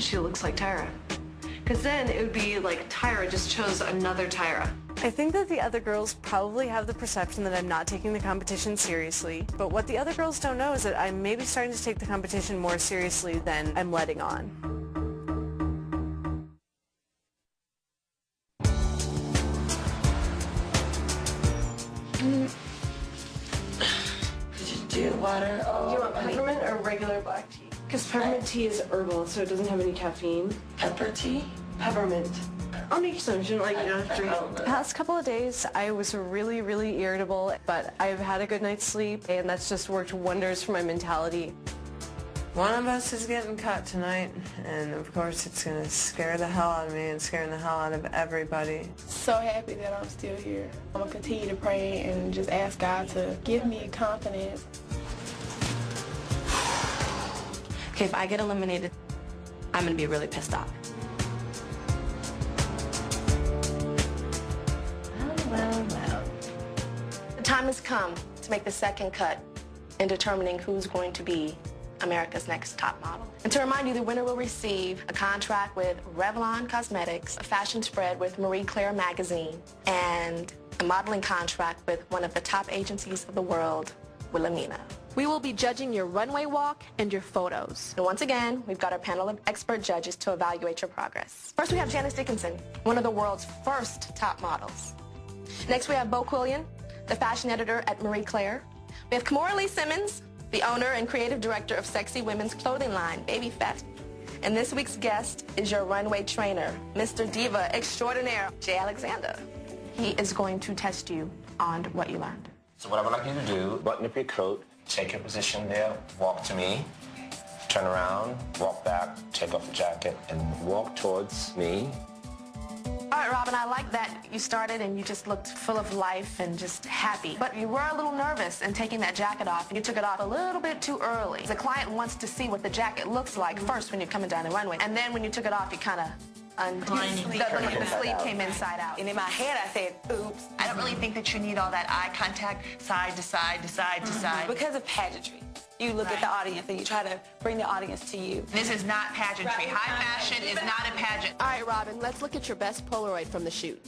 she looks like Tyra. Because then it would be like Tyra just chose another Tyra. I think that the other girls probably have the perception that I'm not taking the competition seriously, but what the other girls don't know is that I'm maybe starting to take the competition more seriously than I'm letting on. Did you do water? Oh, Do you want peppermint or regular black tea? Because peppermint tea is herbal, so it doesn't have any caffeine. Pepper tea? Peppermint. I'll make you some. You shouldn't like it after. The past couple of days, I was really, really irritable, but I've had a good night's sleep, and that's just worked wonders for my mentality. One of us is getting cut tonight, and of course it's going to scare the hell out of me and scaring the hell out of everybody. So happy that I'm still here. I'm going to continue to pray and just ask God to give me confidence. Okay, if I get eliminated, I'm going to be really pissed off. Well. The time has come to make the second cut in determining who's going to be America's Next Top Model. And to remind you, the winner will receive a contract with Revlon Cosmetics, a fashion spread with Marie Claire magazine, and a modeling contract with one of the top agencies of the world, Wilhelmina. We will be judging your runway walk and your photos. And once again, we've got our panel of expert judges to evaluate your progress. First, we have Janice Dickinson, one of the world's first top models. Next, we have Bo Quillian, the fashion editor at Marie Claire. We have Kimora Lee Simmons, the owner and creative director of sexy women's clothing line, Baby Fett. And this week's guest is your runway trainer, Mr. Diva Extraordinaire, Jay Alexander. He is going to test you on what you learned. So what I would like you to do, button up your coat, take your position there, walk to me, turn around, walk back, take off the jacket, and walk towards me. All right, Robin, I like that you started and you just looked full of life and just happy. But you were a little nervous in taking that jacket off, and you took it off a little bit too early. The client wants to see what the jacket looks like first when you're coming down the runway. And then when you took it off, you kind of the sleeve came inside out. And in my head, I said, oops. I don't really think that you need all that eye contact, side to side to side to side. Because of pageantry. You look at the audience and you try to bring the audience to you. This is not pageantry. High fashion is not a pageant. All right, Robin, let's look at your best Polaroid from the shoot.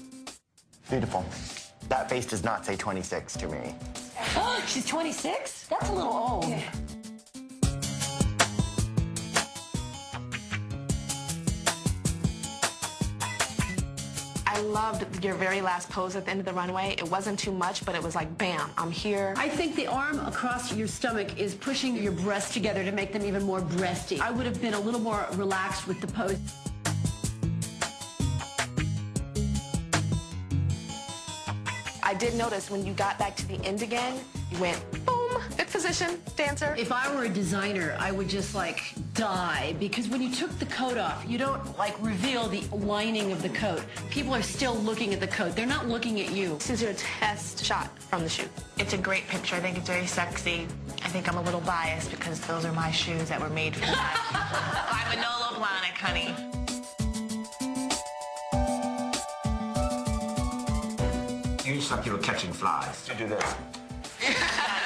Beautiful. That face does not say 26 to me. Oh, she's 26? That's a little old. Yeah. I loved your very last pose at the end of the runway. It wasn't too much, but it was like, bam, I'm here. I think the arm across your stomach is pushing your breasts together to make them even more breasty. I would have been a little more relaxed with the pose. I did notice when you got back to the end again, you went, boom, fifth position, dancer. If I were a designer, I would just like die, because when you took the coat off, you don't like reveal the lining of the coat. People are still looking at the coat. They're not looking at you. This is your test shot from the shoot. It's a great picture. I think it's very sexy. I think I'm a little biased because those are my shoes that were made for that. I'm Manolo Blahnik, honey. You just like you were catching flies. You do this. Your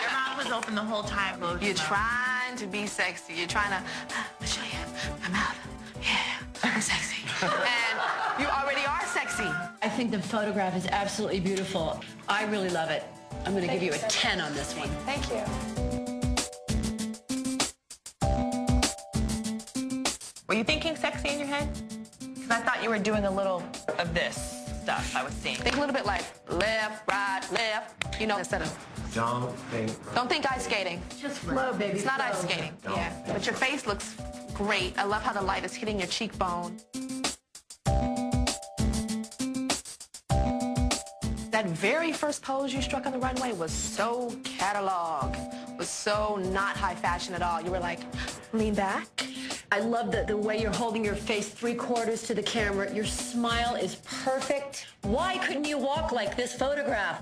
mouth was open the whole time. You're trying to be sexy. You're trying to, I'll show you my mouth. Yeah, I'm sexy. And you already are sexy. I think the photograph is absolutely beautiful. I really love it. I'm going to give you a 10 on this one. Thank you. Were you thinking sexy in your head? Because I thought you were doing a little of this stuff I was seeing. Think a little bit like left, right, left. You know, instead of. Don't think ice skating. Just flow, baby. It's not ice skating. Yeah. But your face looks great. I love how the light is hitting your cheekbone. That very first pose you struck on the runway was so catalog, was so not high fashion at all. You were like, lean back. I love the way you're holding your face 3/4 to the camera. Your smile is perfect. Why couldn't you walk like this photograph?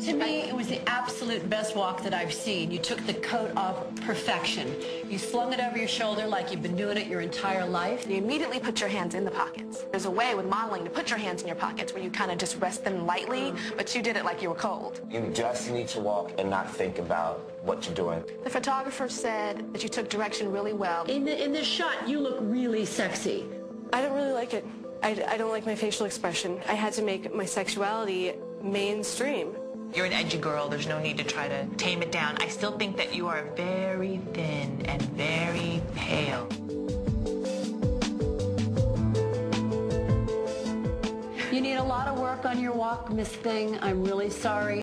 To me, it was the absolute absolute best walk that I've seen. You took the coat off perfection. You slung it over your shoulder like you've been doing it your entire life. You immediately put your hands in the pockets. There's a way with modeling to put your hands in your pockets where you kind of just rest them lightly, but you did it like you were cold. You just need to walk and not think about what you're doing. The photographer said that you took direction really well. In this shot, you look really sexy. I don't really like it. I don't like my facial expression. I had to make my sexuality mainstream. You're an edgy girl. There's no need to try to tame it down. I still think that you are very thin and very pale. You need a lot of work on your walk, Miss Thing. I'm really sorry.